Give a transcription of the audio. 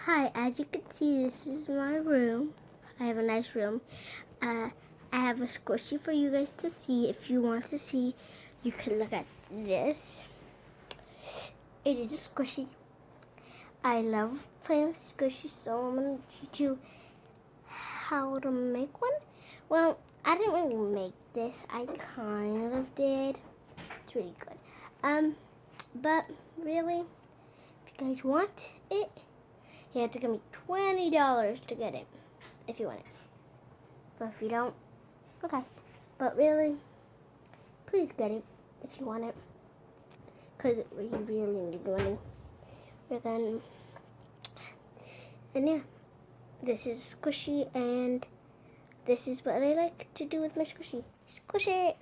Hi, as you can see, this is my room. I have a nice room. I have a squishy for you guys to see. If you want to see, you can look at this. It is a squishy. I love playing with squishies, so I'm going to teach you how to make one. Well, I didn't really make this. I kind of did. It's really good. But really, if you guys want it, you have to give me $20 to get it, if you want it. But if you don't, okay. But really, please get it if you want it, because we really need money. And yeah, this is squishy, and this is what I like to do with my squishy. Squish it!